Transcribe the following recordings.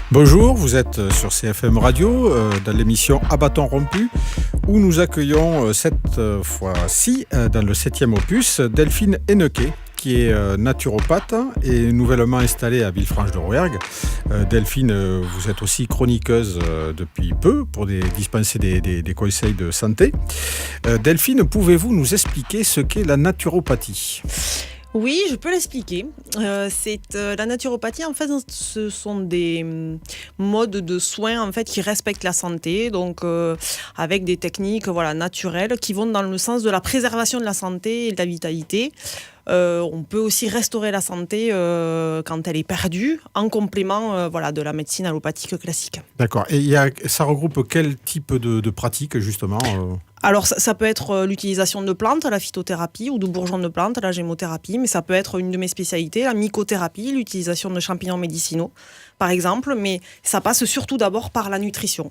Bonjour, vous êtes sur CFM Radio dans l'émission Abattant rompu où nous accueillons cette fois-ci dans le 7e opus Delphine Hennequet qui est naturopathe et nouvellement installée à Villefranche-de-Rouergue. Delphine, vous êtes aussi chroniqueuse depuis peu pour dispenser des conseils de santé. Delphine, pouvez-vous nous expliquer ce qu'est la naturopathie ? Oui, je peux l'expliquer. La naturopathie, en fait, ce sont des modes de soins en fait qui respectent la santé, donc avec des techniques naturelles qui vont dans le sens de la préservation de la santé et de la vitalité. On peut aussi restaurer la santé quand elle est perdue, en complément de la médecine allopathique classique. D'accord. Et ça regroupe quel type de pratiques, justement Alors, ça peut être l'utilisation de plantes, la phytothérapie, ou de bourgeons de plantes, la gémothérapie, mais ça peut être une de mes spécialités, la mycothérapie, l'utilisation de champignons médicinaux, par exemple, mais ça passe surtout d'abord par la nutrition.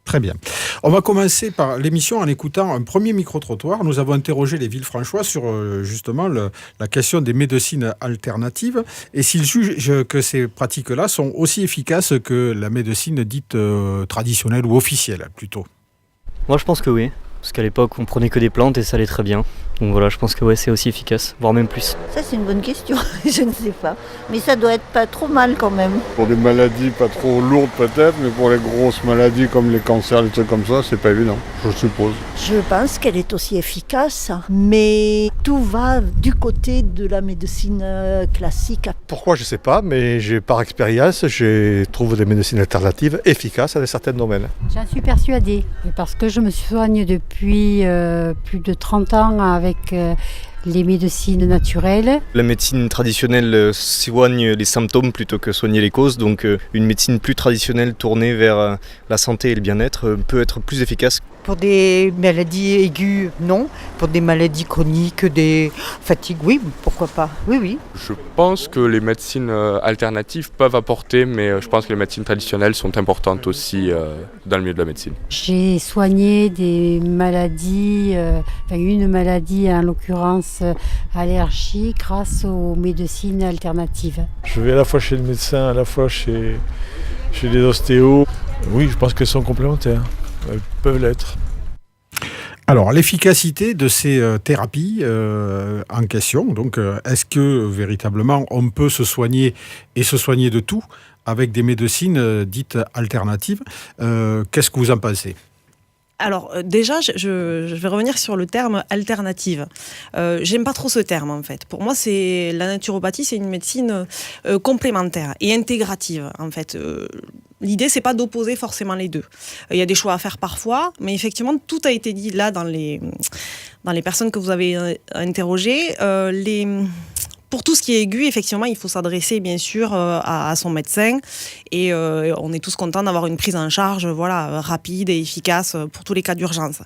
Très bien. On va commencer par l'émission en écoutant un premier micro-trottoir. Nous avons interrogé les Villefranchois sur justement la question des médecines alternatives et s'ils jugent que ces pratiques-là sont aussi efficaces que la médecine dite traditionnelle ou officielle plutôt. Moi je pense que oui, parce qu'à l'époque on prenait que des plantes et ça allait très bien. Donc voilà, je pense que c'est aussi efficace, voire même plus. Ça c'est une bonne question, je ne sais pas. Mais ça doit être pas trop mal quand même. Pour des maladies pas trop lourdes peut-être, mais pour les grosses maladies comme les cancers, les trucs comme ça, c'est pas évident, je suppose. Je pense qu'elle est aussi efficace, mais tout va du côté de la médecine classique. Pourquoi, je sais pas, mais par expérience, je trouve des médecines alternatives efficaces dans certains domaines. J'en suis persuadée, parce que je me soigne depuis plus de 30 ans avec les médecines naturelles. La médecine traditionnelle soigne les symptômes plutôt que soigner les causes, donc une médecine plus traditionnelle tournée vers la santé et le bien-être peut être plus efficace. Pour des maladies aiguës, non. Pour des maladies chroniques, des fatigues, oui, pourquoi pas. Oui. Je pense que les médecines alternatives peuvent apporter, mais je pense que les médecines traditionnelles sont importantes aussi dans le milieu de la médecine. J'ai soigné des maladies, une maladie en l'occurrence allergie grâce aux médecines alternatives. Je vais à la fois chez le médecin, à la fois chez les ostéos. Oui, je pense qu'elles sont complémentaires. Elles peuvent l'être. Alors, l'efficacité de ces thérapies en question, donc est-ce que véritablement on peut se soigner et se soigner de tout avec des médecines dites alternatives qu'est-ce que vous en pensez ? Alors déjà, je vais revenir sur le terme alternative. J'aime pas trop ce terme en fait. Pour moi, la naturopathie, c'est une médecine complémentaire et intégrative en fait. L'idée, c'est pas d'opposer forcément les deux. Il y a des choix à faire parfois, mais effectivement, tout a été dit là dans les personnes que vous avez interrogées. Pour tout ce qui est aigu, effectivement, il faut s'adresser bien sûr à son médecin et on est tous contents d'avoir une prise en charge rapide et efficace pour tous les cas d'urgence.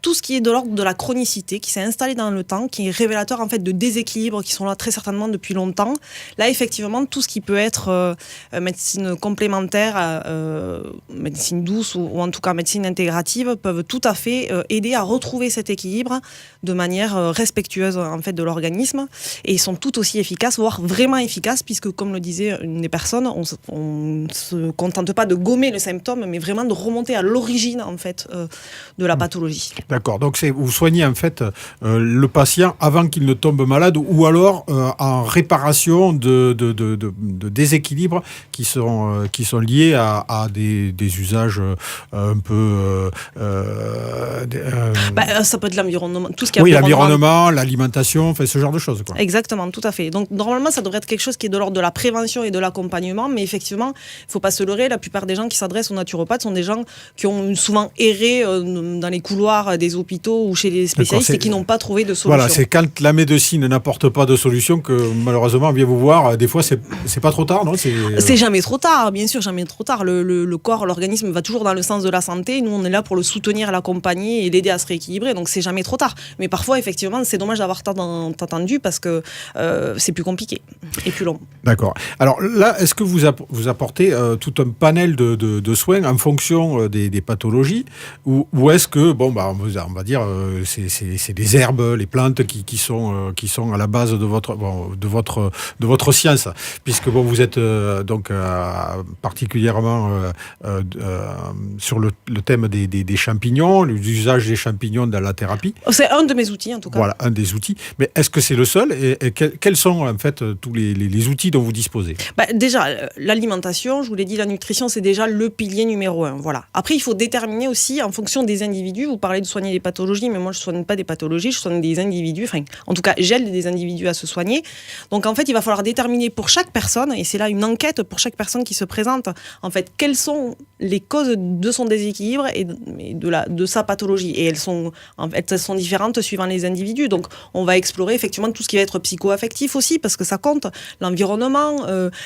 Tout ce qui est de l'ordre de la chronicité, qui s'est installé dans le temps, qui est révélateur en fait de déséquilibres qui sont là très certainement depuis longtemps. Là, effectivement, tout ce qui peut être médecine complémentaire, médecine douce ou en tout cas médecine intégrative peuvent tout à fait aider à retrouver cet équilibre de manière respectueuse en fait de l'organisme et ils sont tout aussi efficaces, voire vraiment efficaces, puisque comme le disait une des personnes, on se contente pas de gommer le symptôme, mais vraiment de remonter à l'origine en fait de la pathologie. D'accord, donc vous soignez en fait le patient avant qu'il ne tombe malade ou alors en réparation de déséquilibres qui sont liés à des usages un peu... ça peut être l'environnement, tout ce qui est l'environnement, l'alimentation, enfin, ce genre de choses, quoi. Exactement, tout à fait. Donc normalement, ça devrait être quelque chose qui est de l'ordre de la prévention et de l'accompagnement, mais effectivement, il ne faut pas se leurrer, la plupart des gens qui s'adressent aux naturopathes sont des gens qui ont souvent erré dans les couloirs des hôpitaux ou chez les spécialistes et qui n'ont pas trouvé de solution. Voilà, c'est quand la médecine n'apporte pas de solution que malheureusement on vient vous voir. Des fois, c'est pas trop tard, non ? C'est jamais trop tard, bien sûr, jamais trop tard. Le corps, l'organisme va toujours dans le sens de la santé. Nous, on est là pour le soutenir, l'accompagner et l'aider à se rééquilibrer. Donc, c'est jamais trop tard. Mais parfois, effectivement, c'est dommage d'avoir tant attendu parce que c'est plus compliqué et plus long. D'accord. Alors là, est-ce que vous apportez tout un panel de soins en fonction des pathologies ou est-ce que, on va dire, c'est des herbes, les plantes qui sont à la base de votre science, puisque vous êtes donc particulièrement sur le thème des champignons, l'usage des champignons dans la thérapie. C'est un de mes outils, en tout cas. Voilà, un des outils. Mais est-ce que c'est le seul et quels sont en fait tous les outils dont vous disposez? Déjà, l'alimentation, je vous l'ai dit, la nutrition, c'est déjà le pilier numéro 1. Voilà. Après, il faut déterminer aussi en fonction des individus. Vous parlez de soigner des pathologies, mais moi, je ne soigne pas des pathologies, je soigne des individus. Enfin, en tout cas, j'aide des individus à se soigner. Donc, en fait, il va falloir déterminer pour chaque personne, et c'est là une enquête pour chaque personne qui se présente, en fait, quelles sont les causes de son déséquilibre et de sa pathologie. Et elles sont différentes suivant les individus. Donc, on va explorer effectivement tout ce qui va être psycho-affectif aussi, parce que ça compte. L'environnement,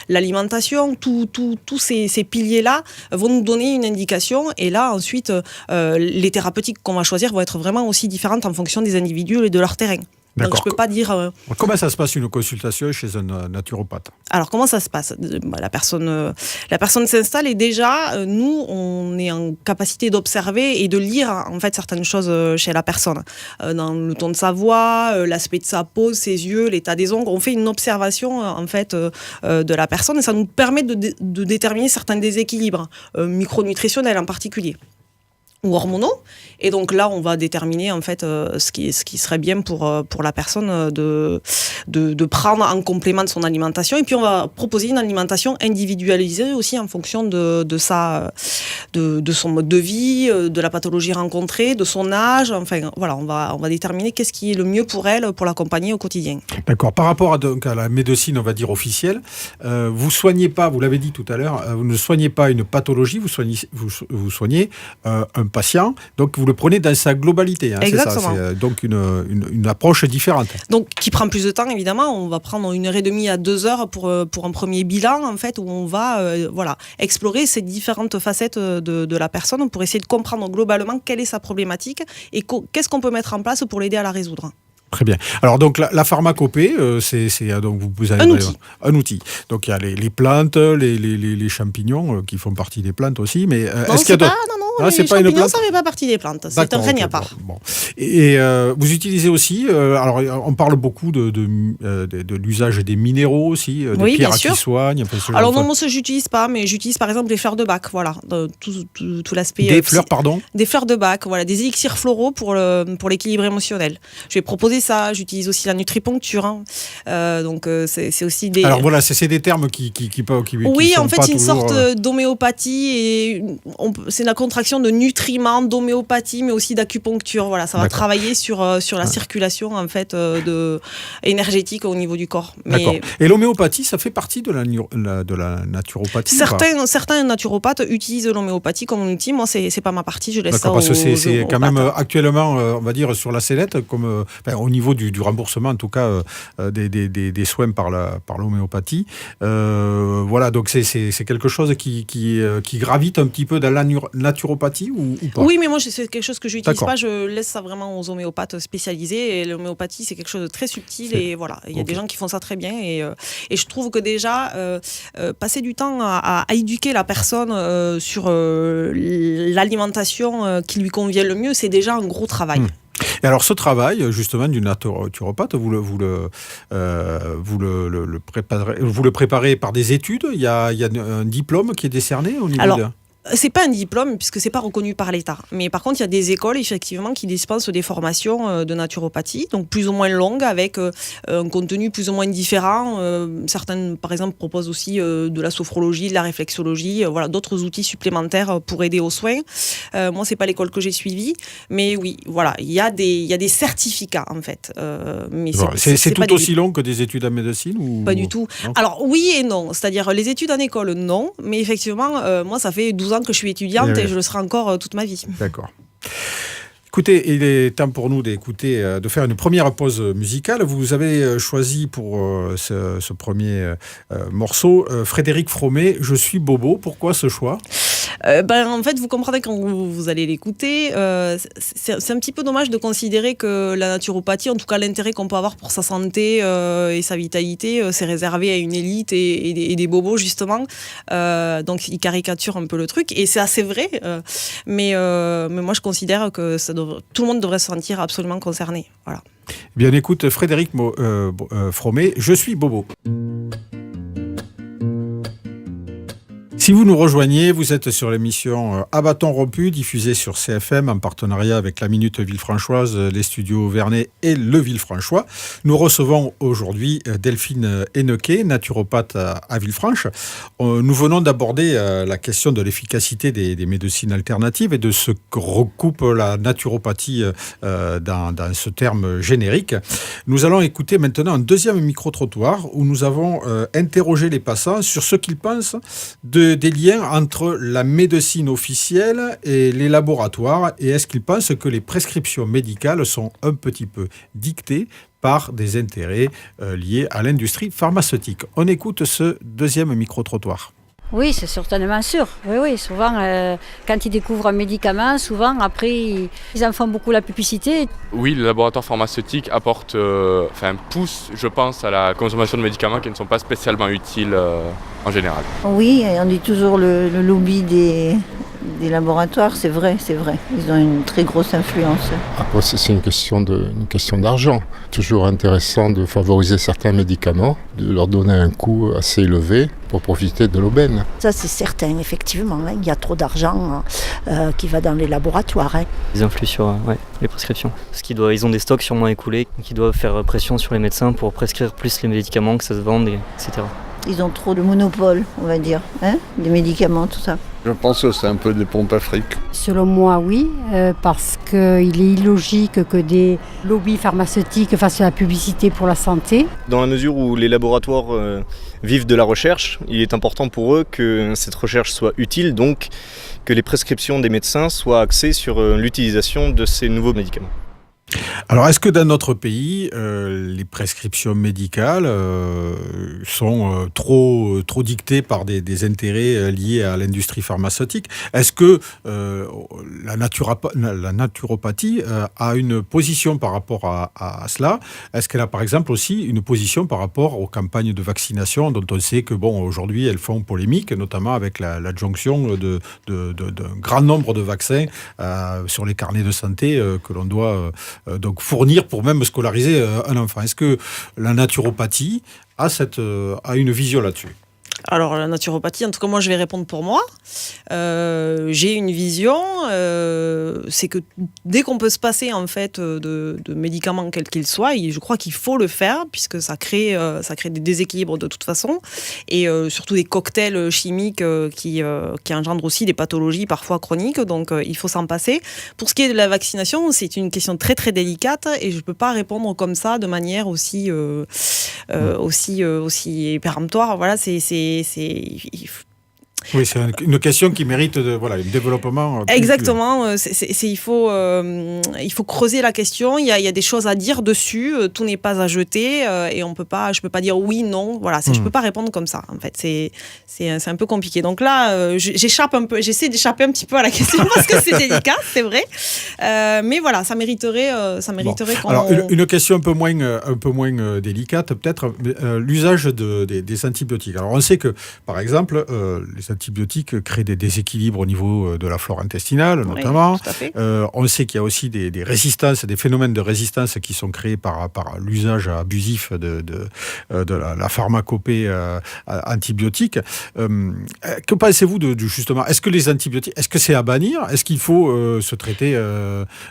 l'alimentation, tous ces piliers-là vont nous donner une indication. Et là, ensuite, les thérapeutiques qu'on va choisir vont être vraiment aussi différentes en fonction des individus et de leur terrain. Donc, je ne peux pas dire... Comment ça se passe une consultation chez un naturopathe? Alors, comment ça se passe? La personne s'installe et déjà, nous, on est en capacité d'observer et de lire en fait certaines choses chez la personne. Dans le ton de sa voix, l'aspect de sa peau, ses yeux, l'état des ongles. On fait une observation en fait de la personne et ça nous permet de déterminer certains déséquilibres micronutritionnels en particulier, ou hormonaux. Et donc là, on va déterminer en fait ce qui serait bien pour la personne de prendre en complément de son alimentation. Et puis on va proposer une alimentation individualisée aussi en fonction de son mode de vie, de la pathologie rencontrée, de son âge. Enfin voilà, on va déterminer qu'est-ce qui est le mieux pour elle, pour l'accompagner au quotidien. D'accord. Par rapport à la médecine, on va dire officielle, vous soignez pas, vous l'avez dit tout à l'heure, vous ne soignez pas une pathologie, vous soignez un patient, donc vous le prenez dans sa globalité. Exactement. C'est ça, c'est donc une approche différente. Donc qui prend plus de temps évidemment. On va prendre 1h30 à 2 heures pour un premier bilan en fait, où on va explorer ces différentes facettes de la personne pour essayer de comprendre globalement quelle est sa problématique et qu'est-ce qu'on peut mettre en place pour l'aider à la résoudre. Très bien. Alors donc la pharmacopée, c'est donc vous avez un outil. Donc il y a les plantes, les champignons qui font partie des plantes aussi, mais est-ce qu'il y a d'autres? Les champignons, ça ne fait pas partie des plantes. C'est un règne à part. Bon. Et vous utilisez aussi, alors on parle beaucoup de l'usage des minéraux aussi, des pierres qui soignent. Alors non, moi je n'utilise pas, mais j'utilise par exemple des fleurs de bac, voilà, tout l'aspect. Des fleurs, pardon. Des fleurs de bac, voilà, des élixirs floraux pour l'équilibre émotionnel. Je vais proposer ça. J'utilise aussi la nutriponcture. Donc c'est aussi des. Alors voilà, c'est des termes qui oui, sont en fait, pas c'est une toujours, sorte d'homéopathie et c'est la contraction de nutriments, d'homéopathie, mais aussi d'acupuncture. Voilà, ça va travailler sur la circulation en fait énergétique au niveau du corps. D'accord. Et l'homéopathie, ça fait partie de la naturopathie. Certains naturopathes utilisent l'homéopathie comme un outil. Moi, c'est pas ma partie. Je laisse ça parce que c'est quand même actuellement, on va dire sur la sellette, comme au niveau du remboursement, en tout cas des soins par l'homéopathie. Voilà, donc c'est quelque chose qui gravite un petit peu dans la naturopathie ou pas? Oui, mais moi c'est quelque chose que je n'utilise pas. Je laisse ça vraiment aux homéopathes spécialisés. Et l'homéopathie, c'est quelque chose de très subtil. Et voilà, il y a des gens qui font ça très bien. Et je trouve que déjà passer du temps à éduquer la personne sur l'alimentation qui lui convient le mieux, c'est déjà un gros travail. Et alors ce travail justement du naturopathe, vous le préparez par des études. Il y a un diplôme qui est décerné au niveau C'est pas un diplôme puisque c'est pas reconnu par l'État. Mais par contre, il y a des écoles effectivement qui dispensent des formations de naturopathie, donc plus ou moins longues avec un contenu plus ou moins différent. Certaines, par exemple, proposent aussi de la sophrologie, de la réflexologie, voilà, d'autres outils supplémentaires pour aider aux soins. Moi, c'est pas l'école que j'ai suivie, mais oui, voilà, il y a des certificats en fait. Mais c'est tout aussi long que des études en médecine ou pas du tout. Non. Alors oui et non, c'est-à-dire les études en école non, mais effectivement, moi ça fait 12 ans que je suis étudiante et je le serai encore toute ma vie. D'accord. Écoutez, il est temps pour nous de faire une première pause musicale. Vous avez choisi pour ce premier morceau Frédéric Fromet, Je suis Bobo. Pourquoi ce choix ? En fait, vous comprendrez quand vous allez l'écouter, c'est un petit peu dommage de considérer que la naturopathie, en tout cas l'intérêt qu'on peut avoir pour sa santé et sa vitalité, c'est réservé à une élite et des bobos justement. Donc il caricature un peu le truc et c'est assez vrai. Mais moi je considère que tout le monde devrait se sentir absolument concerné. Voilà. Bien écoute, Frédéric Fromet, je suis bobo. Si vous nous rejoignez, vous êtes sur l'émission À bâton rompu, diffusée sur CFM en partenariat avec la Minute Villefranchoise, les studios Vernet et le Villefranchois. Nous recevons aujourd'hui Delphine Hennequet, naturopathe à Villefranche. Nous venons d'aborder la question de l'efficacité des médecines alternatives et de ce que recoupe la naturopathie dans ce terme générique. Nous allons écouter maintenant un deuxième micro-trottoir où nous avons interrogé les passants sur ce qu'ils pensent des liens entre la médecine officielle et les laboratoires, et est-ce qu'ils pensent que les prescriptions médicales sont un petit peu dictées par des intérêts liés à l'industrie pharmaceutique. On écoute ce deuxième micro-trottoir. Oui, c'est certainement sûr. Oui, souvent, quand ils découvrent un médicament, souvent, après, ils en font beaucoup la publicité. Oui, le laboratoire pharmaceutique apporte, pousse, je pense, à la consommation de médicaments qui ne sont pas spécialement utiles en général. Oui, on dit toujours le lobby des laboratoires, c'est vrai. Ils ont une très grosse influence. Après, c'est une question d'argent. Toujours intéressant de favoriser certains médicaments, de leur donner un coût assez élevé pour profiter de l'aubaine. Ça, c'est certain, effectivement. Il y a trop d'argent qui va dans les laboratoires. Ils influent sur les prescriptions. Parce qu'ils ont des stocks sûrement écoulés, donc ils doivent faire pression sur les médecins pour prescrire plus les médicaments, que ça se vende, etc. Ils ont trop de monopole, on va dire, des médicaments, tout ça. Je pense que c'est un peu des pompes à fric. Selon moi, oui, parce qu'il est illogique que des lobbies pharmaceutiques fassent la publicité pour la santé. Dans la mesure où les laboratoires vivent de la recherche, il est important pour eux que cette recherche soit utile, donc que les prescriptions des médecins soient axées sur l'utilisation de ces nouveaux médicaments. Alors, est-ce que dans notre pays, les prescriptions médicales sont trop dictées par des intérêts liés à l'industrie pharmaceutique ? Est-ce que la naturopathie a une position par rapport à cela ? Est-ce qu'elle a par exemple aussi une position par rapport aux campagnes de vaccination dont on sait que aujourd'hui elles font polémique, notamment avec l'adjonction d'un grand nombre de vaccins sur les carnets de santé que l'on doit donc fournir pour même scolariser un enfant. Est-ce que la naturopathie a une vision là-dessus ? Alors la naturopathie, en tout cas moi je vais répondre pour moi. J'ai une vision, c'est que dès qu'on peut se passer en fait de médicaments quels qu'ils soient, je crois qu'il faut le faire puisque ça crée des déséquilibres de toute façon et surtout des cocktails chimiques qui engendrent aussi des pathologies parfois chroniques, donc il faut s'en passer. Pour ce qui est de la vaccination, c'est une question très très délicate et je ne peux pas répondre comme ça de manière aussi péremptoire. Voilà, oui, c'est une question qui mérite un développement. Exactement. Il faut creuser la question. Il y a des choses à dire dessus. Tout n'est pas à jeter et je peux pas dire oui, non. Voilà, je peux pas répondre comme ça. En fait, c'est un peu compliqué. Donc là, j'essaie d'échapper un petit peu à la question parce que c'est délicat, c'est vrai. Mais voilà, ça mériterait qu'on. Alors une question un peu moins délicate, peut-être l'usage des antibiotiques. Alors on sait que, par exemple, les antibiotiques créent des déséquilibres au niveau de la flore intestinale, notamment. Oui, tout à fait. On sait qu'il y a aussi des résistances, des phénomènes de résistance qui sont créés par l'usage abusif de la pharmacopée antibiotique. Que pensez-vous justement ? Est-ce que les antibiotiques, est-ce que c'est à bannir ? Est-ce qu'il faut se traiter,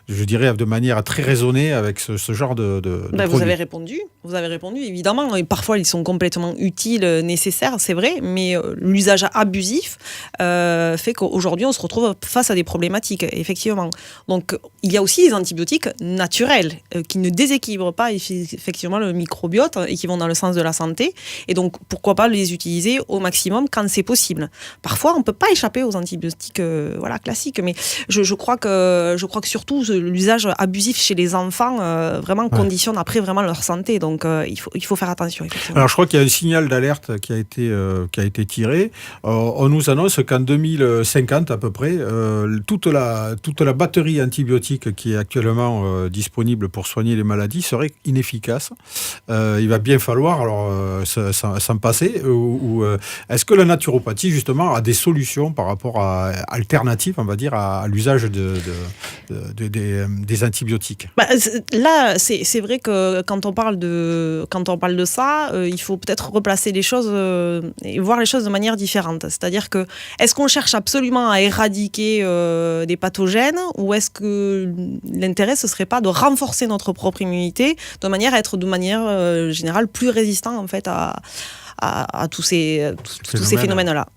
je dirais, de manière très raisonnée avec ce genre de produits ? Vous avez répondu, évidemment. Et parfois, ils sont complètement utiles, nécessaires, c'est vrai, mais l'usage abusif fait qu'aujourd'hui, on se retrouve face à des problématiques, effectivement. Donc, il y a aussi des antibiotiques naturels qui ne déséquilibrent pas effectivement le microbiote et qui vont dans le sens de la santé. Et donc, pourquoi pas les utiliser au maximum quand c'est possible. Parfois, on ne peut pas échapper aux antibiotiques classiques, mais je crois que surtout l'usage abusif chez les enfants vraiment conditionne après vraiment leur santé. Donc, il faut faire attention, effectivement. Alors, je crois qu'il y a un signal d'alerte qui a été tiré. On on nous annonce qu'en 2050 à peu près, toute la batterie antibiotique qui est actuellement disponible pour soigner les maladies serait inefficace. Il va bien falloir s'en passer. Est-ce que la naturopathie justement a des solutions par rapport à alternatives, on va dire, à l'usage des antibiotiques? Là, c'est vrai que quand on parle de ça, il faut peut-être replacer les choses et voir les choses de manière différente. C'est-à-dire que est-ce qu'on cherche absolument à éradiquer des pathogènes, ou est-ce que l'intérêt ce serait pas de renforcer notre propre immunité de manière à être de manière générale plus résistant en fait à tous ces phénomènes-là.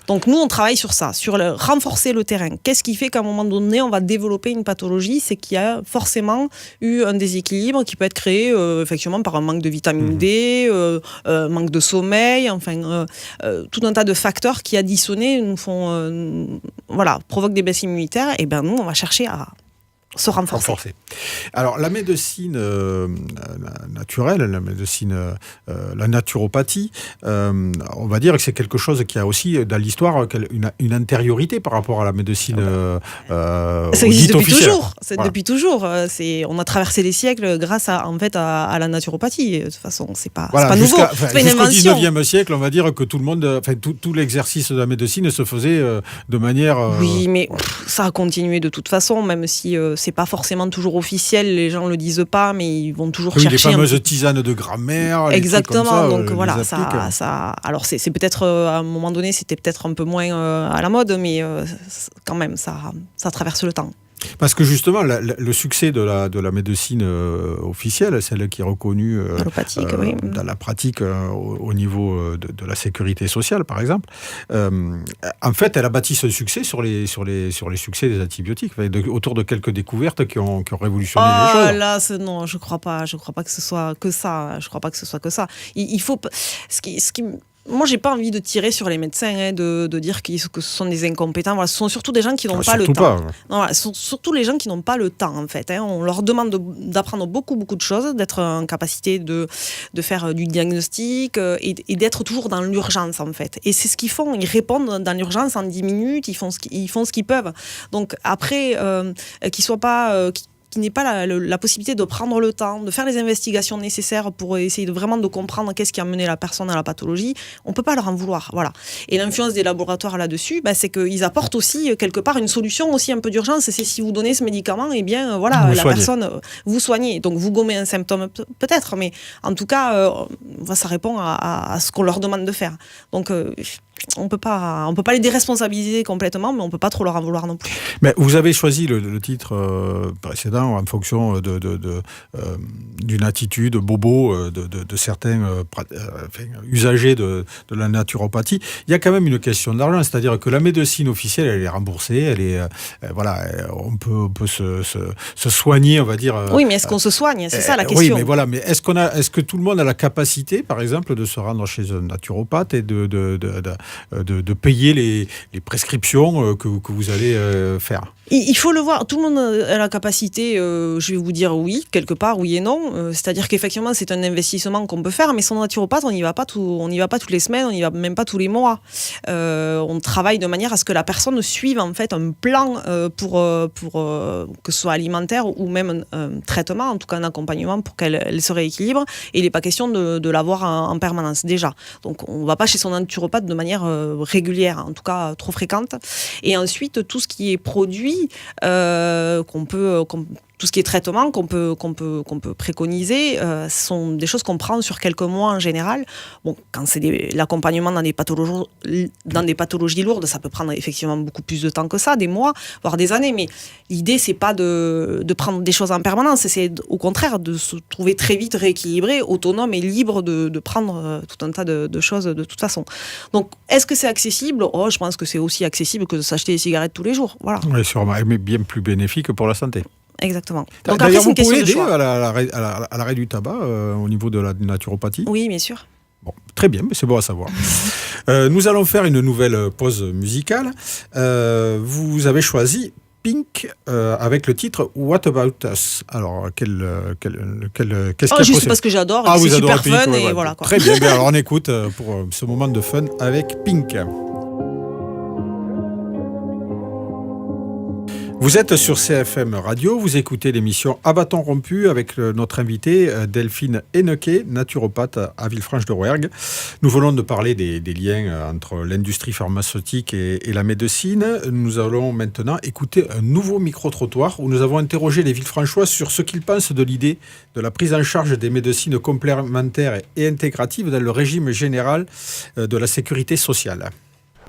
Donc nous, on travaille sur ça, sur renforcer le terrain. Qu'est-ce qui fait qu'à un moment donné, on va développer une pathologie? C'est qu'il y a forcément eu un déséquilibre qui peut être créé effectivement par un manque de vitamine D, manque de sommeil, enfin tout un tas de facteurs qui additionnés nous font, provoquent des baisses immunitaires. Et bien nous, on va chercher à se renforcer. Alors la médecine naturelle, la naturopathie, on va dire que c'est quelque chose qui a aussi dans l'histoire une antériorité par rapport à la médecine ça existe depuis officielle. toujours. Depuis toujours. On a traversé les siècles grâce à la naturopathie. De toute façon, c'est pas nouveau. C'est pas une invention. Jusqu'au 19e siècle, on va dire que tout le monde, tout l'exercice de la médecine se faisait de manière. Oui, mais ça a continué de toute façon, même si c'est pas forcément toujours officiel, les gens le disent pas, mais ils vont toujours chercher. Les fameuses tisanes de grammaire. Exactement. Ça, donc voilà, ça. Alors c'est peut-être à un moment donné, c'était peut-être un peu moins à la mode, mais quand même, ça traverse le temps. Parce que justement, le succès de la médecine officielle, celle qui est reconnue dans la pratique au niveau de la sécurité sociale, par exemple, en fait, elle a bâti ce succès sur les succès des antibiotiques, autour de quelques découvertes qui ont révolutionné les choses. Là, non, je crois pas que ce soit que ça. Je crois pas que ce soit que ça. Il faut moi, j'ai pas envie de tirer sur les médecins, de dire que ce sont des incompétents. Voilà, ce sont surtout des gens qui n'ont pas le temps. Ce sont surtout les gens qui n'ont pas le temps, en fait. On leur demande d'apprendre beaucoup de choses, d'être en capacité de faire du diagnostic et d'être toujours dans l'urgence, en fait. Et c'est ce qu'ils font. Ils répondent dans l'urgence en 10 minutes. Ils font ce qu'ils peuvent. Donc après, qu'ils soient pas qui n'ait pas la possibilité de prendre le temps, de faire les investigations nécessaires pour essayer vraiment de comprendre qu'est-ce qui a mené la personne à la pathologie, on ne peut pas leur en vouloir. Voilà. Et l'influence des laboratoires là-dessus, c'est qu'ils apportent aussi quelque part une solution aussi un peu d'urgence. C'est si vous donnez ce médicament, personne, vous soignez. Donc vous gommez un symptôme peut-être, mais en tout cas, ça répond à ce qu'on leur demande de faire. Donc on peut pas les déresponsabiliser complètement, mais on peut pas trop leur en vouloir non plus. Mais vous avez choisi le titre précédent en fonction d'une attitude bobo de certains usagers de la naturopathie. Il y a quand même une question d'argent, c'est-à-dire que la médecine officielle, elle est remboursée, elle est on peut se soigner, on va dire. Oui, mais est-ce qu'on se soigne? C'est ça la question. Oui, mais est-ce que tout le monde a la capacité, par exemple, de se rendre chez un naturopathe et de payer les prescriptions que vous allez faire? Il faut le voir, tout le monde a la capacité, je vais vous dire oui, quelque part, oui et non. C'est-à-dire qu'effectivement, c'est un investissement qu'on peut faire, mais son naturopathe, on n'y va pas toutes les semaines, on n'y va même pas tous les mois. On travaille de manière à ce que la personne suive en fait un plan pour que ce soit alimentaire ou même un traitement, en tout cas un accompagnement pour qu'elle se rééquilibre. Et il n'est pas question de l'avoir en permanence déjà. Donc on ne va pas chez son naturopathe de manière régulière, en tout cas trop fréquente. Et ensuite, tout ce qui est produit, tout ce qui est traitement qu'on peut préconiser, sont des choses qu'on prend sur quelques mois en général. Bon, quand c'est l'accompagnement dans des pathologies lourdes, ça peut prendre effectivement beaucoup plus de temps que ça, des mois, voire des années. Mais l'idée, c'est pas de prendre des choses en permanence, c'est au contraire de se trouver très vite rééquilibré, autonome et libre de prendre tout un tas de choses de toute façon. Donc, est-ce que c'est accessible ? Je pense que c'est aussi accessible que de s'acheter des cigarettes tous les jours. Voilà. Oui, sûrement, mais bien plus bénéfique pour la santé. Exactement. Donc d'ailleurs, vous pouvez aider à l'arrêt du tabac au niveau de la naturopathie ? Oui, bien sûr. Bon, très bien, mais c'est bon à savoir. Nous allons faire une nouvelle pause musicale. Vous avez choisi Pink avec le titre What About Us. Alors, qu'est-ce qu'il y a juste parce que j'adore, et c'est super Pink, fun, et voilà. Quoi. Très bien, alors on écoute pour ce moment de fun avec Pink. Vous êtes sur CFM Radio, vous écoutez l'émission À bâton rompu avec notre invitée Delphine Hennequet, naturopathe à Villefranche-de-Rouergue. Nous venons de parler des liens entre l'industrie pharmaceutique et la médecine. Nous allons maintenant écouter un nouveau micro-trottoir où nous avons interrogé les Villefranchois sur ce qu'ils pensent de l'idée de la prise en charge des médecines complémentaires et intégratives dans le régime général de la sécurité sociale.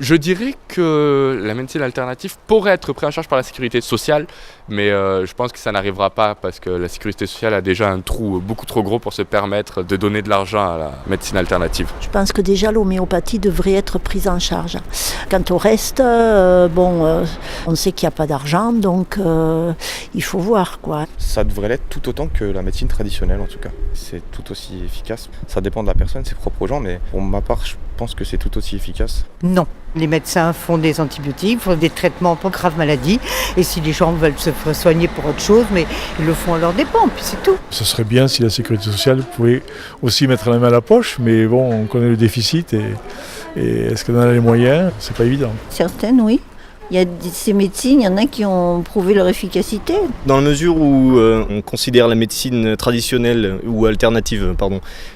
Je dirais que la médecine alternative pourrait être prise en charge par la sécurité sociale, mais je pense que ça n'arrivera pas parce que la sécurité sociale a déjà un trou beaucoup trop gros pour se permettre de donner de l'argent à la médecine alternative. Je pense que déjà l'homéopathie devrait être prise en charge. Quant au reste, on sait qu'il n'y a pas d'argent, donc il faut voir, quoi. Ça devrait l'être tout autant que la médecine traditionnelle en tout cas. C'est tout aussi efficace. Ça dépend de la personne, c'est propre aux gens, mais pour ma part, je pense que c'est tout aussi efficace. Non. Les médecins font des antibiotiques, font des traitements pour graves maladies. Et si les gens veulent se soigner pour autre chose, mais ils le font à leurs dépens, puis c'est tout. Ce serait bien si la sécurité sociale pouvait aussi mettre la main à la poche, mais bon, on connaît le déficit et est-ce qu'elle en a les moyens ? C'est pas évident. Certaines, oui. Il y a ces médecines, il y en a qui ont prouvé leur efficacité. Dans la mesure où on considère la médecine traditionnelle ou alternative,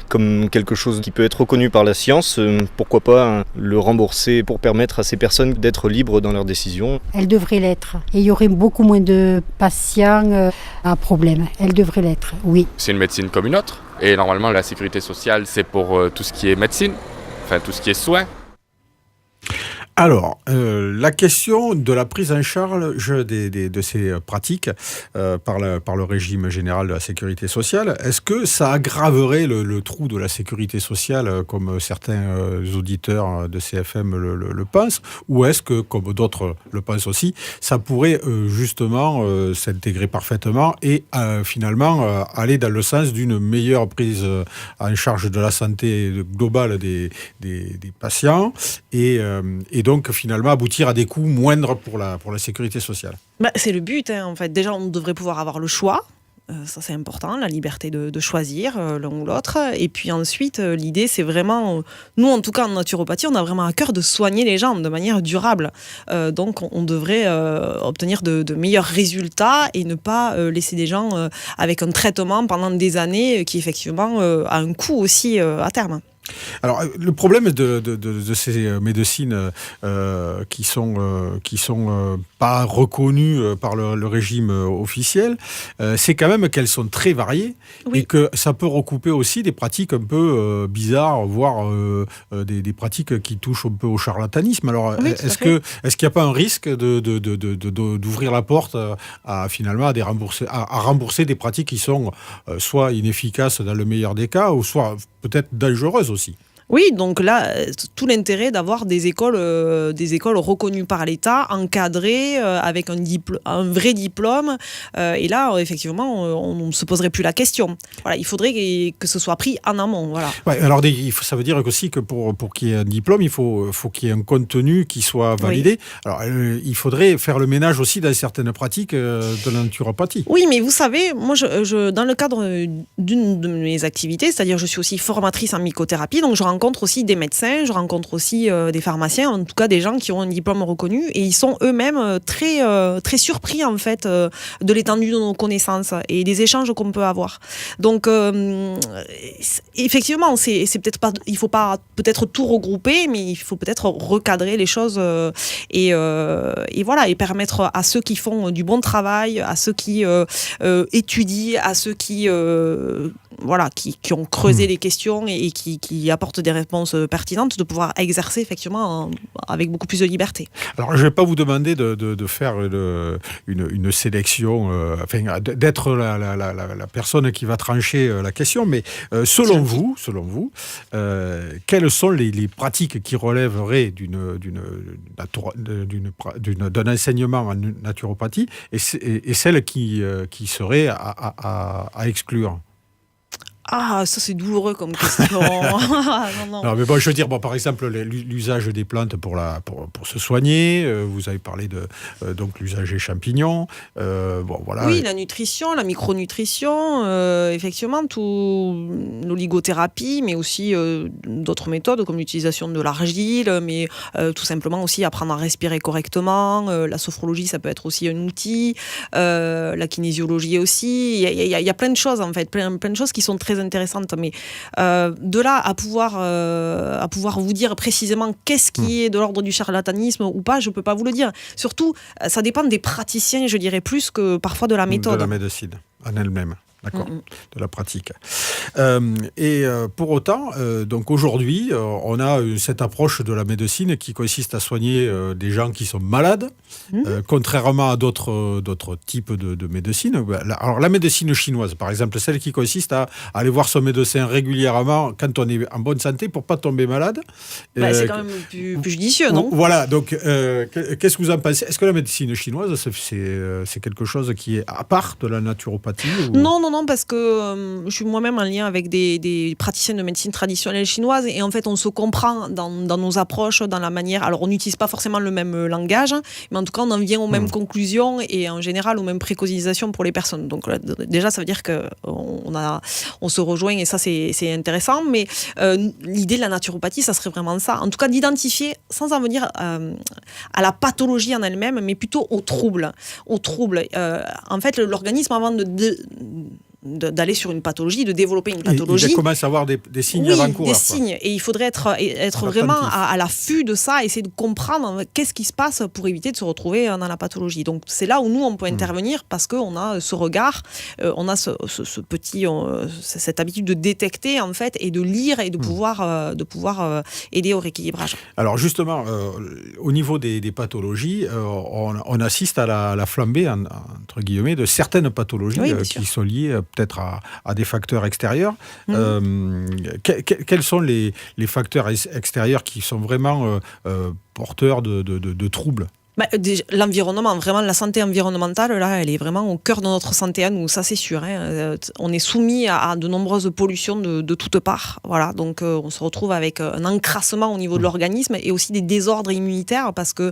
comme quelque chose qui peut être reconnu par la science, pourquoi pas le rembourser pour permettre à ces personnes d'être libres dans leurs décisions. Elle devrait l'être. Et il y aurait beaucoup moins de patients à problème. Elle devrait l'être, oui. C'est une médecine comme une autre. Et normalement, la sécurité sociale, c'est pour tout ce qui est médecine, enfin tout ce qui est soins. Alors, la question de la prise en charge de ces pratiques par le régime général de la sécurité sociale, est-ce que ça aggraverait le trou de la sécurité sociale, comme certains auditeurs de CFM le pensent, ou est-ce que, comme d'autres le pensent aussi, ça pourrait justement s'intégrer parfaitement et finalement aller dans le sens d'une meilleure prise en charge de la santé globale des patients et donc finalement aboutir à des coûts moindres pour la sécurité sociale. C'est le but, en fait. Déjà, on devrait pouvoir avoir le choix. Ça, c'est important, la liberté de choisir l'un ou l'autre. Et puis ensuite, l'idée, c'est vraiment... Nous, en tout cas, en naturopathie, on a vraiment à cœur de soigner les gens de manière durable. Donc, on devrait obtenir de meilleurs résultats et ne pas laisser des gens avec un traitement pendant des années qui, effectivement, a un coût aussi à terme. Alors, le problème de ces médecines qui sont pas reconnues par le régime officiel, c'est quand même qu'elles sont très variées et que ça peut recouper aussi des pratiques un peu bizarres, voire des pratiques qui touchent un peu au charlatanisme. Alors, est-ce qu'il n'y a pas un risque d'ouvrir la porte à rembourser des pratiques qui sont soit inefficaces dans le meilleur des cas, ou soit peut-être dangereuses aussi? Oui, donc là, tout l'intérêt d'avoir des écoles reconnues par l'État, encadrées, avec un vrai diplôme. Et là, effectivement, on ne se poserait plus la question. Voilà, il faudrait que ce soit pris en amont. Voilà. Ouais, alors, ça veut dire aussi que pour qu'il y ait un diplôme, il faut qu'il y ait un contenu qui soit validé. Oui. Alors, il faudrait faire le ménage aussi dans certaines pratiques de la naturopathie. Oui, mais vous savez, moi, dans le cadre d'une de mes activités, c'est-à-dire je suis aussi formatrice en mycothérapie, donc je rencontre aussi des médecins, je rencontre aussi des pharmaciens, en tout cas des gens qui ont un diplôme reconnu, et ils sont eux-mêmes très surpris en fait de l'étendue de nos connaissances et des échanges qu'on peut avoir. Donc effectivement, c'est peut-être pas, il faut pas peut-être tout regrouper, mais il faut peut-être recadrer les choses et voilà, et permettre à ceux qui font du bon travail, à ceux qui étudient, à ceux qui ont creusé les questions et qui apportent des réponses pertinentes, de pouvoir exercer effectivement avec beaucoup plus de liberté. Alors, je ne vais pas vous demander de faire une sélection, d'être la personne qui va trancher la question, mais selon vous, quelles sont les pratiques qui relèveraient d'un enseignement en naturopathie et celles qui seraient à exclure? Ah, ça c'est douloureux comme question. Non, mais bon, je veux dire, par exemple, l'usage des plantes pour se soigner. Vous avez parlé de donc l'usage des champignons. Voilà. Oui, la nutrition, la micronutrition, effectivement, tout l'oligothérapie, mais aussi d'autres méthodes comme l'utilisation de l'argile, mais tout simplement aussi apprendre à respirer correctement. La sophrologie, ça peut être aussi un outil. La kinésiologie aussi. Il y a plein de choses en fait, plein de choses qui sont très intéressantes. Mais de là à pouvoir vous dire précisément qu'est-ce qui est de l'ordre du charlatanisme ou pas, je peux pas vous le dire. Surtout, ça dépend des praticiens, je dirais, plus que parfois de la méthode. De la médecine en elle-même. D'accord, de la pratique. Pour autant, donc aujourd'hui, on a cette approche de la médecine qui consiste à soigner des gens qui sont malades, contrairement à d'autres types de médecine. Alors la médecine chinoise, par exemple, celle qui consiste à aller voir son médecin régulièrement quand on est en bonne santé pour pas tomber malade. C'est quand même plus judicieux, non ? Voilà, donc qu'est-ce que vous en pensez ? Est-ce que la médecine chinoise, c'est quelque chose qui est à part de la naturopathie ou... Non, parce que je suis moi-même en lien avec des praticiens de médecine traditionnelle chinoise et en fait on se comprend dans nos approches, dans la manière. Alors on n'utilise pas forcément le même langage, mais en tout cas on en vient aux mêmes conclusions et en général aux mêmes préconisations pour les personnes. Donc là, déjà ça veut dire qu'on se rejoint et ça c'est intéressant. Mais l'idée de la naturopathie, ça serait vraiment ça. En tout cas d'identifier, sans en venir à la pathologie en elle-même, mais plutôt aux troubles. En fait l'organisme avant d'aller sur une pathologie, de développer une pathologie. Il commence à avoir des signes avant-coureurs. Des signes. Et il faudrait être vraiment à l'affût de ça, essayer de comprendre qu'est-ce qui se passe pour éviter de se retrouver dans la pathologie. Donc c'est là où nous, on peut intervenir parce qu'on a ce regard, on a cette habitude de détecter en fait et de lire et de pouvoir aider au rééquilibrage. Alors justement, au niveau des pathologies, on assiste à la flambée, entre guillemets, de certaines pathologies qui sont liées peut-être à des facteurs extérieurs. Quels sont les facteurs extérieurs qui sont vraiment porteurs de troubles ? L'environnement, vraiment la santé environnementale, là, elle est vraiment au cœur de notre santé à nous, ça c'est sûr. On est soumis à de nombreuses pollutions de toutes parts. Voilà, donc on se retrouve avec un encrassement au niveau de l'organisme et aussi des désordres immunitaires parce que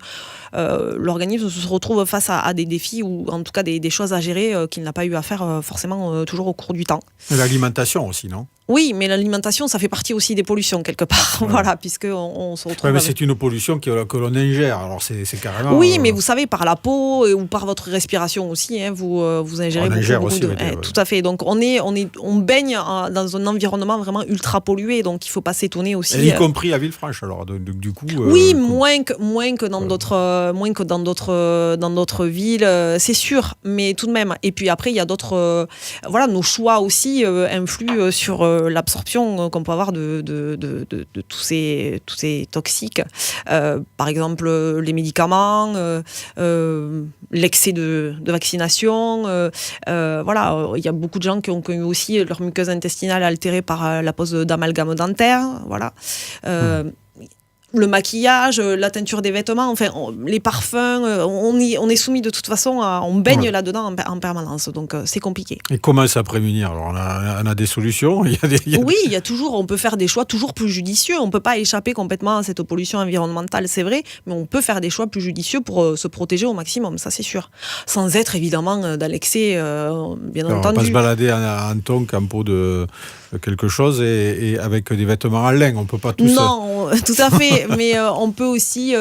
l'organisme se retrouve face à des défis ou en tout cas des choses à gérer qu'il n'a pas eu à faire forcément toujours au cours du temps. Et l'alimentation aussi, non ? Oui, mais l'alimentation, ça fait partie aussi des pollutions quelque part, voilà, puisqu'on se retrouve. Mais c'est une pollution que l'on ingère, alors c'est carrément. Oui, mais vous savez, par la peau ou par votre respiration aussi, vous ingérez beaucoup de. Tout à fait. Donc on baigne dans un environnement vraiment ultra pollué, donc il ne faut pas s'étonner aussi. Et y compris à Villefranche, alors du coup. Oui, moins que dans d'autres villes, c'est sûr, mais tout de même. Et puis après, il y a d'autres. Nos choix aussi influent sur l'absorption qu'on peut avoir de tous ces toxiques. Par exemple, les médicaments, l'excès de vaccination. Il y a beaucoup de gens qui ont eu aussi leur muqueuse intestinale altérée par la pose d'amalgame dentaire. Voilà. Le maquillage, la teinture des vêtements, enfin les parfums, on est soumis de toute façon, on baigne là-dedans en permanence, donc c'est compliqué. Et comment ça prémunir ? Alors on a des solutions. Oui, il y a toujours, on peut faire des choix toujours plus judicieux. On peut pas échapper complètement à cette pollution environnementale, c'est vrai, mais on peut faire des choix plus judicieux pour se protéger au maximum, ça c'est sûr, sans être évidemment dans l'excès, bien entendu. On va pas se balader en tongs, en peau de quelque chose et avec des vêtements en lin, on peut pas tous. Non, tout à fait. Mais on peut aussi,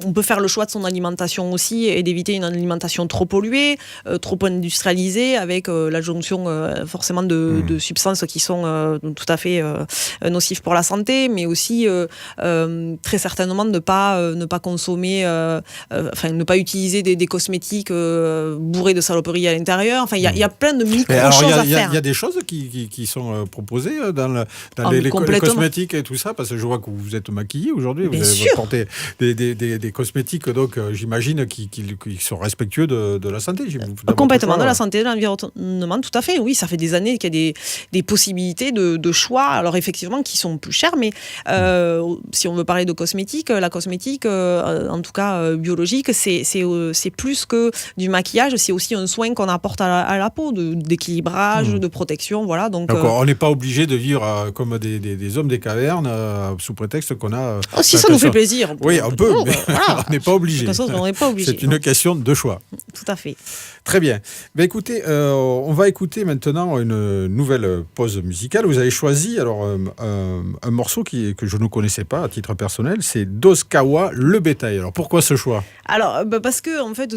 on peut faire le choix de son alimentation aussi et d'éviter une alimentation trop polluée, trop industrialisée, avec l'adjonction forcément de substances qui sont tout à fait nocives pour la santé, mais aussi très certainement ne pas consommer, ne pas utiliser des cosmétiques bourrés de saloperies à l'intérieur. Enfin, il y a plein de micro-choses à faire. Il y a des choses qui sont proposées dans les cosmétiques et tout ça, parce que je vois que vous êtes maquillée aujourd'hui. Vous portez des cosmétiques, donc j'imagine qui sont respectueux de la santé. Complètement, de la santé, de l'environnement, tout à fait. Oui, ça fait des années qu'il y a des possibilités de choix, alors effectivement qui sont plus chers, mais si on veut parler de cosmétique, la cosmétique, en tout cas biologique, c'est plus que du maquillage, c'est aussi un soin qu'on apporte à la peau, d'équilibrage, de protection, voilà. Donc, on n'est pas obligé de vivre comme des hommes des cavernes sous prétexte qu'on a... si ça nous fait plaisir. Oui, un peu, mais on n'est pas obligé. C'est une question de choix. Tout à fait. Très bien. Écoutez, on va écouter maintenant une nouvelle pause musicale. Vous avez choisi un morceau que je ne connaissais pas à titre personnel, c'est Doskawa, le bétail. Alors pourquoi ce choix ? Alors parce que en fait,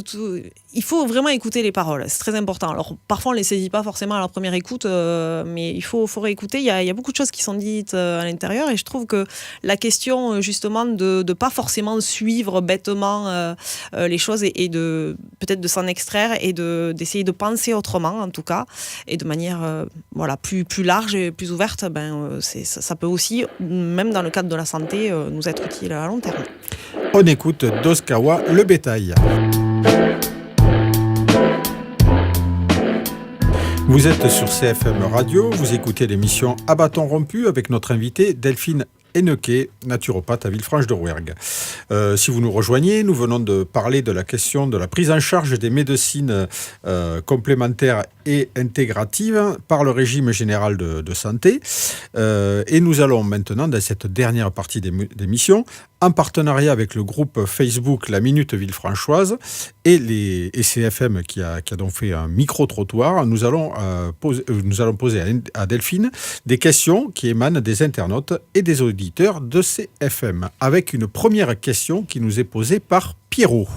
il faut vraiment écouter les paroles. C'est très important. Alors parfois on les saisit pas forcément à la première écoute, mais il faut réécouter. Il y a beaucoup de choses qui sont dites à l'intérieur, et je trouve que la question justement de pas forcément suivre bêtement les choses et de peut-être de s'en extraire et d'essayer de penser autrement en tout cas, et de manière plus large et plus ouverte, ça peut aussi, même dans le cadre de la santé, nous être utile à long terme. On écoute Doskawa, le bétail. Vous êtes sur CFM Radio, vous écoutez l'émission À bâton rompu avec notre invitée Delphine Hennecquet, naturopathe à Villefranche-de-Rouergue. Si vous nous rejoignez, nous venons de parler de la question de la prise en charge des médecines complémentaires et intégratives par le régime général de santé. Et nous allons maintenant, dans cette dernière partie d'émission, en partenariat avec le groupe Facebook La Minute Villefranchoise et CFM qui a donc fait un micro-trottoir, nous allons poser à Delphine des questions qui émanent des internautes et des auditeurs de CFM, avec une première question qui nous est posée par Pierrot.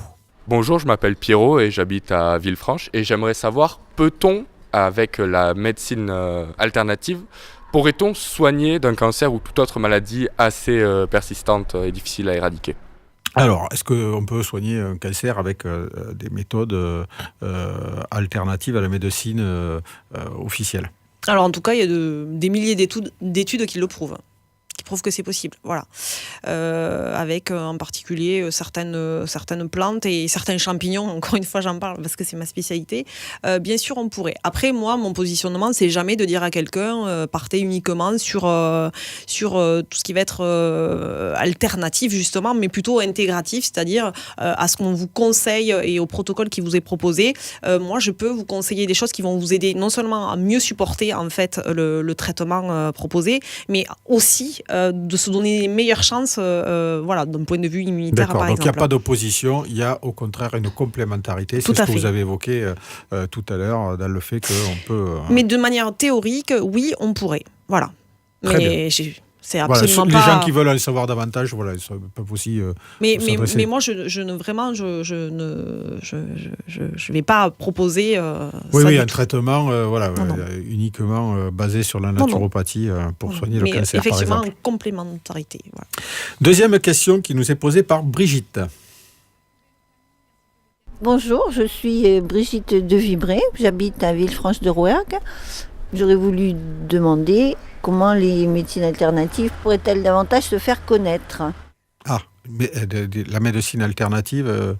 Bonjour, je m'appelle Pierrot et j'habite à Villefranche et j'aimerais savoir, peut-on, avec la médecine alternative, pourrait-on soigner d'un cancer ou toute autre maladie assez persistante et difficile à éradiquer ? Alors, est-ce qu'on peut soigner un cancer avec des méthodes alternatives à la médecine officielle ? Alors en tout cas, il y a des milliers d'études qui le prouvent. Qui prouve que c'est possible, voilà. Avec en particulier certaines plantes et certains champignons, encore une fois j'en parle parce que c'est ma spécialité, bien sûr on pourrait. Après moi, mon positionnement, c'est jamais de dire à quelqu'un partez uniquement sur tout ce qui va être alternatif justement, mais plutôt intégratif, c'est-à-dire à ce qu'on vous conseille et au protocole qui vous est proposé. Moi je peux vous conseiller des choses qui vont vous aider non seulement à mieux supporter en fait le traitement proposé, mais aussi de se donner les meilleures chances d'un point de vue immunitaire. D'accord, par donc exemple. Il n'y a pas d'opposition, il y a au contraire une complémentarité. Tout c'est à ce que fait. vous avez évoqué tout à l'heure dans le fait qu'on peut... Mais de manière théorique, oui, on pourrait. Voilà. Très mais c'est absolument les pas... gens qui veulent en savoir davantage, ils peuvent aussi mais moi, je vais pas proposer un traitement uniquement basé sur la naturopathie pour soigner le cancer, effectivement, par exemple. en complémentarité. Voilà. Deuxième question qui nous est posée par Brigitte. Bonjour, je suis Brigitte de Vibré, j'habite à Villefranche-de-Rouergue. J'aurais voulu demander comment les médecines alternatives pourraient-elles davantage se faire connaître. La médecine alternative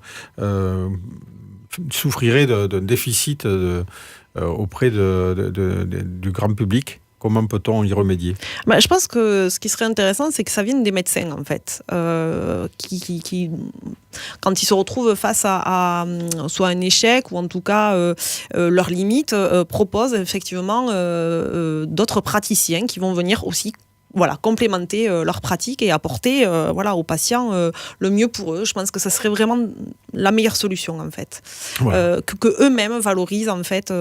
souffrirait d'un déficit auprès du grand public. Comment peut-on y remédier ? Je pense que ce qui serait intéressant, c'est que ça vienne des médecins, en fait, qui quand ils se retrouvent face à soit un échec, ou en tout cas leurs limites, proposent effectivement d'autres praticiens qui vont venir aussi complémenter leur pratique et apporter aux patients le mieux pour eux. Je pense que ça serait vraiment la meilleure solution, en fait. Que eux-mêmes valorisent, en fait,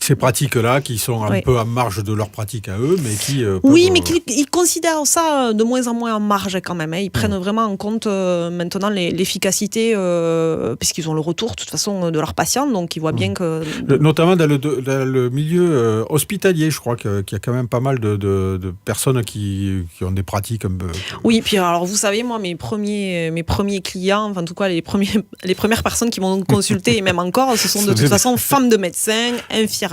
ces pratiques-là qui sont un peu en marge de leur pratique à eux, mais qui... mais qu'ils considèrent ça de moins en moins en marge quand même. Ils prennent vraiment en compte maintenant l'efficacité, puisqu'ils ont le retour de toute façon de leurs patients, donc ils voient bien que... Notamment dans le milieu hospitalier, je crois qu'il y a quand même pas mal de personnes qui ont des pratiques un peu... Oui, puis alors vous savez, moi, mes premiers clients, enfin en tout cas les premières personnes qui m'ont consulté, et même encore, ce sont de toute façon femmes de médecins, infirmières,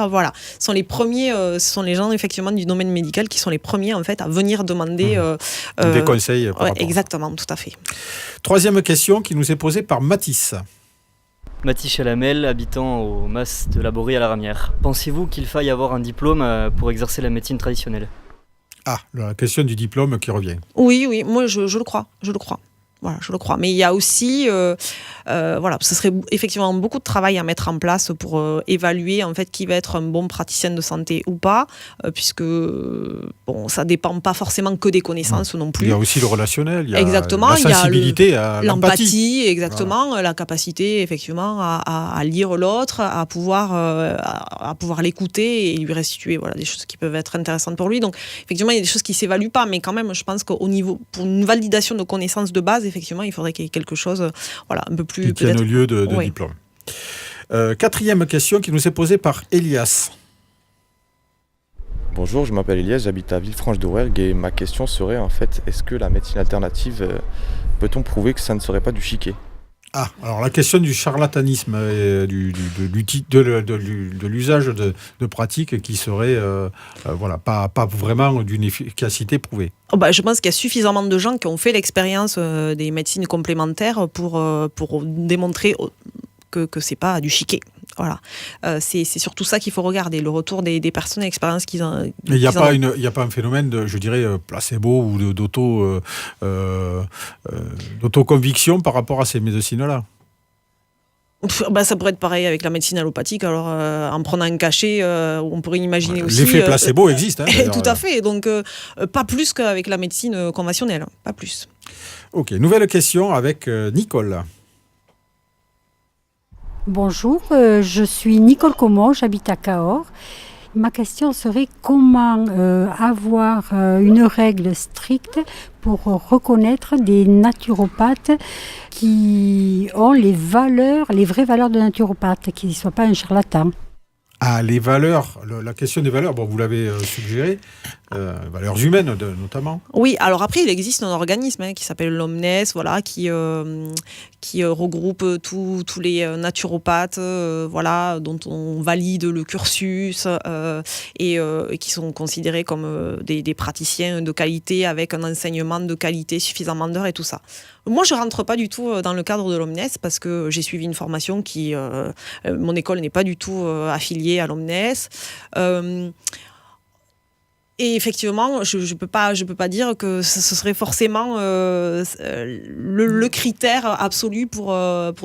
voilà. Ce sont les premiers, ce sont les gens effectivement du domaine médical qui sont les premiers en fait à venir demander des conseils. Exactement, tout à fait. Troisième question qui nous est posée par Mathis. Mathis Chalamel, habitant au Mas de la Borie à la Ramière. Pensez-vous qu'il faille avoir un diplôme pour exercer la médecine traditionnelle ? La question du diplôme qui revient. Oui, moi je le crois. Voilà, je le crois. Mais il y a aussi, ce serait effectivement beaucoup de travail à mettre en place pour évaluer en fait qui va être un bon praticien de santé ou pas, puisque ça dépend pas forcément que des connaissances non plus. Il y a aussi le relationnel, il y a exactement, la sensibilité à l'empathie, exactement, la capacité effectivement à lire l'autre, à pouvoir l'écouter et lui restituer des choses qui peuvent être intéressantes pour lui. Donc effectivement, il y a des choses qui s'évaluent pas, mais quand même, je pense qu'au niveau pour une validation de connaissances de base, effectivement, il faudrait qu'il y ait quelque chose un peu plus... Qui tienne au lieu de diplôme. Quatrième question qui nous est posée par Elias. Bonjour, je m'appelle Elias, j'habite à Villefranche-de-Rouergue et ma question serait en fait, est-ce que la médecine alternative, peut-on prouver que ça ne serait pas du chiquet ? Alors la question du charlatanisme et de l'usage de pratiques qui seraient pas vraiment d'une efficacité prouvée. Je pense qu'il y a suffisamment de gens qui ont fait l'expérience des médecines complémentaires pour démontrer que c'est pas du chiquet. Voilà, c'est surtout ça qu'il faut regarder, le retour des personnes à l'expérience qu'ils ont. Il n'y a pas un phénomène de, je dirais, placebo ou d'autoconviction par rapport à ces médecines-là. Ça pourrait être pareil avec la médecine allopathique. Alors, en prenant un cachet, on pourrait imaginer aussi... L'effet placebo existe. Tout à fait. Donc, pas plus qu'avec la médecine conventionnelle. Pas plus. Ok, nouvelle question avec Nicole. Bonjour, je suis Nicole Comont, j'habite à Cahors. Ma question serait comment avoir une règle stricte pour reconnaître des naturopathes qui ont les vraies valeurs de naturopathe, qui ne soient pas un charlatan. Les valeurs, la question des valeurs, vous l'avez suggéré, valeurs humaines notamment. Oui, alors après il existe un organisme qui s'appelle l'Omnes, qui regroupe tous les naturopathes, dont on valide le cursus et qui sont considérés comme des praticiens de qualité avec un enseignement de qualité, suffisamment d'heures et tout ça. Moi, je rentre pas du tout dans le cadre de l'Omnes parce que j'ai suivi une formation mon école n'est pas du tout affiliée à l'Omnes. Et effectivement, je peux pas dire que ce serait forcément le critère absolu pour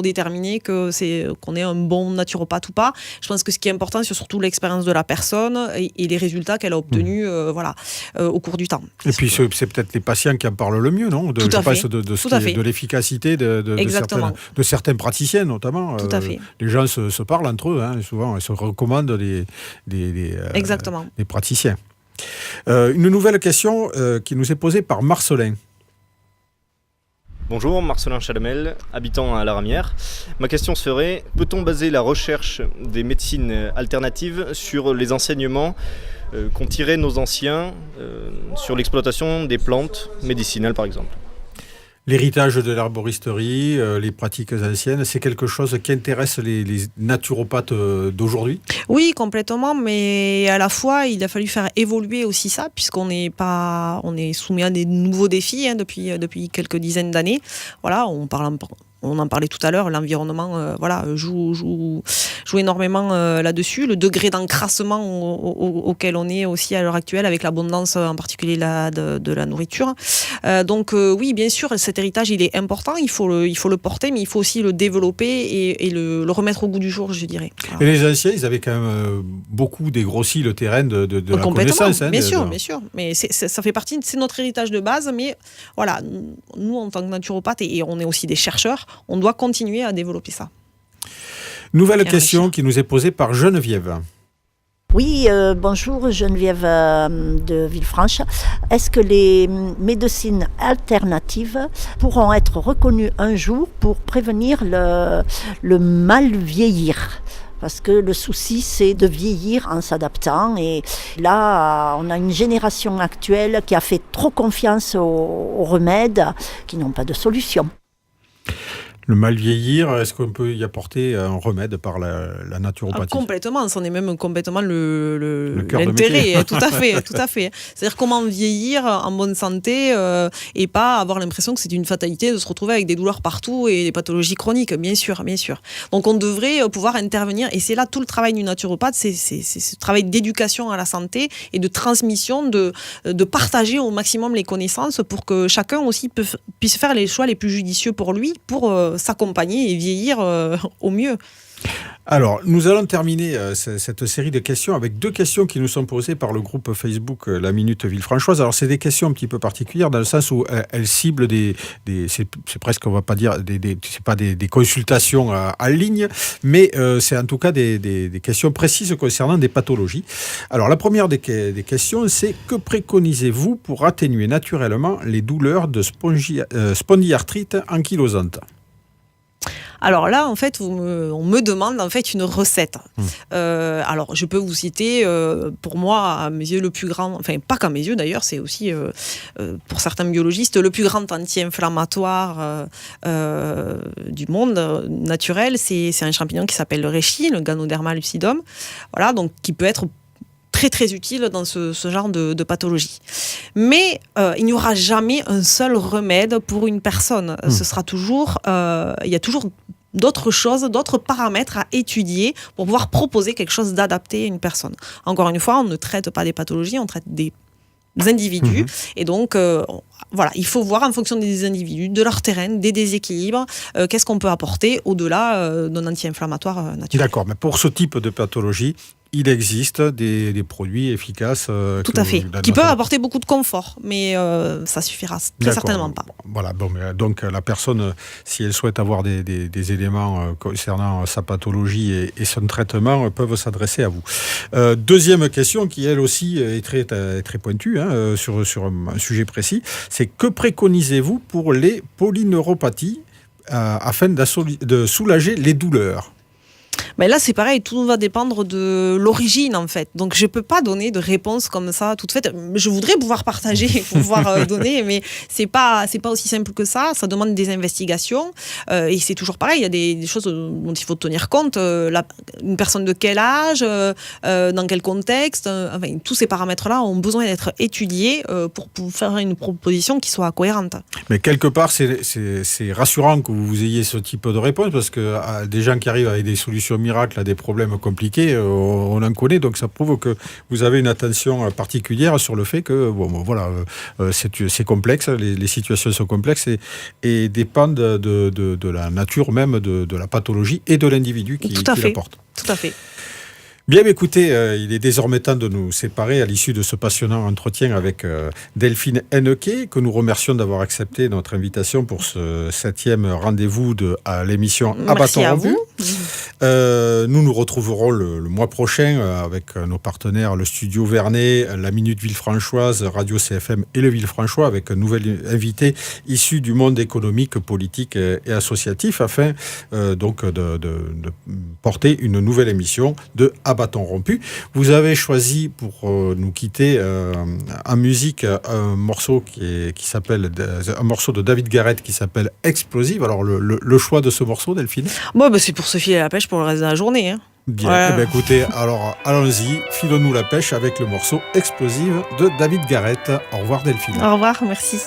déterminer qu'on est un bon naturopathe ou pas. Je pense que ce qui est important, c'est surtout l'expérience de la personne et les résultats qu'elle a obtenus au cours du temps. Et puis c'est peut-être les patients qui en parlent le mieux, non ? De l'efficacité de certains praticiens, notamment. Tout à fait. Les gens se parlent entre eux, souvent, ils se recommandent des praticiens. Une nouvelle question qui nous est posée par Marcelin. Bonjour, Marcelin Chalamel, habitant à La Ramière. Ma question serait, peut-on baser la recherche des médecines alternatives sur les enseignements qu'ont tirés nos anciens sur l'exploitation des plantes médicinales par exemple ? L'héritage de l'herboristerie, les pratiques anciennes, c'est quelque chose qui intéresse les naturopathes d'aujourd'hui ? Oui, complètement, mais à la fois, il a fallu faire évoluer aussi ça, puisqu'on est soumis à des nouveaux défis depuis quelques dizaines d'années. On en parlait tout à l'heure, l'environnement joue énormément là-dessus. Le degré d'encrassement auquel on est aussi à l'heure actuelle, avec l'abondance en particulier de la nourriture. Oui, bien sûr, cet héritage, il est important, il faut le porter, mais il faut aussi le développer et le remettre au goût du jour, je dirais. Voilà. Et les anciens, ils avaient quand même beaucoup dégrossi le terrain de la connaissance. Bien sûr. Mais ça fait partie, c'est notre héritage de base, mais voilà, nous, en tant que naturopathes, et on est aussi des chercheurs, on doit continuer à développer ça. Nouvelle question qui nous est posée par Geneviève. Oui, bonjour, Geneviève de Villefranche. Est-ce que les médecines alternatives pourront être reconnues un jour pour prévenir le mal vieillir ? Parce que le souci, c'est de vieillir en s'adaptant. Et là, on a une génération actuelle qui a fait trop confiance aux remèdes qui n'ont pas de solution. Le mal vieillir, est-ce qu'on peut y apporter un remède par la naturopathie ? Complètement, c'en est même complètement cœur de l'intérêt. métier. Tout à fait. C'est-à-dire comment vieillir en bonne santé et pas avoir l'impression que c'est une fatalité de se retrouver avec des douleurs partout et des pathologies chroniques, bien sûr. Donc on devrait pouvoir intervenir, et c'est là tout le travail du naturopathe, c'est ce travail d'éducation à la santé et de transmission, de partager au maximum les connaissances pour que chacun aussi puisse faire les choix les plus judicieux pour lui, pour s'accompagner et vieillir au mieux. Alors, nous allons terminer cette série de questions avec 2 questions qui nous sont posées par le groupe Facebook La Minute Villefranchoise. Alors, c'est des questions un petit peu particulières dans le sens où elles ciblent c'est presque, on va pas dire, c'est pas des consultations en ligne, mais c'est en tout cas des questions précises concernant des pathologies. Alors, la première des questions, c'est que préconisez-vous pour atténuer naturellement les douleurs de spondyarthrite ankylosante ? Alors là, en fait, on me demande en fait une recette. Alors, je peux vous citer, pour moi, à mes yeux, le plus grand, enfin pas qu'à mes yeux d'ailleurs, c'est aussi pour certains biologistes le plus grand anti-inflammatoire du monde naturel. C'est un champignon qui s'appelle le reishi, le Ganoderma lucidum. Voilà, donc qui peut être très très utile dans ce genre de pathologie. Mais il n'y aura jamais un seul remède pour une personne. Ce sera toujours, il y a toujours d'autres choses, d'autres paramètres à étudier pour pouvoir proposer quelque chose d'adapté à une personne. Encore une fois, on ne traite pas des pathologies, on traite des individus. Et donc, voilà, il faut voir en fonction des individus, de leur terrain, des déséquilibres, qu'est-ce qu'on peut apporter au-delà d'un anti-inflammatoire naturel. D'accord, mais pour ce type de pathologie, il existe des produits efficaces. Tout à fait, qui peuvent apporter beaucoup de confort, mais ça suffira très certainement pas. Voilà, bon, donc la personne, si elle souhaite avoir des éléments concernant sa pathologie et son traitement, peuvent s'adresser à vous. Deuxième question, qui elle aussi est très, très pointue sur un sujet précis, c'est que préconisez-vous pour les polyneuropathies afin de soulager les douleurs ? Mais là, c'est pareil, tout va dépendre de l'origine, en fait. Donc, je ne peux pas donner de réponse comme ça, toute faite. Je voudrais pouvoir partager, pouvoir donner, mais c'est pas aussi simple que ça. Ça demande des investigations. Et c'est toujours pareil, il y a des choses dont il faut tenir compte. Une personne de quel âge, dans quel contexte, enfin, tous ces paramètres-là ont besoin d'être étudiés pour faire une proposition qui soit cohérente. Mais quelque part, c'est rassurant que vous ayez ce type de réponse, parce que des gens qui arrivent avec des solutions miracles à des problèmes compliqués, on en connaît, donc ça prouve que vous avez une attention particulière sur le fait que c'est complexe, les situations sont complexes et dépendent de la nature même de la pathologie et de l'individu qui l'apporte. Tout à fait. Bien, écoutez, il est désormais temps de nous séparer à l'issue de ce passionnant entretien avec Delphine Hennequet, que nous remercions d'avoir accepté notre invitation pour ce 7e rendez-vous à l'émission À bâton rompu. Nous nous retrouverons le mois prochain avec nos partenaires, le Studio Vernet, la Minute Villefranchoise, Radio CFM et le Villefranchois, avec un nouvel invité issu du monde économique, politique et associatif, afin donc de porter une nouvelle émission de À bâton rompu. Vous avez choisi pour nous quitter en musique un morceau un morceau de David Garrett qui s'appelle Explosive. Alors le choix de ce morceau, Delphine ? C'est pour se filer la pêche pour le reste de la journée. Bien, voilà. Écoutez, alors allons-y, filons-nous la pêche avec le morceau Explosive de David Garrett. Au revoir Delphine. Au revoir, merci.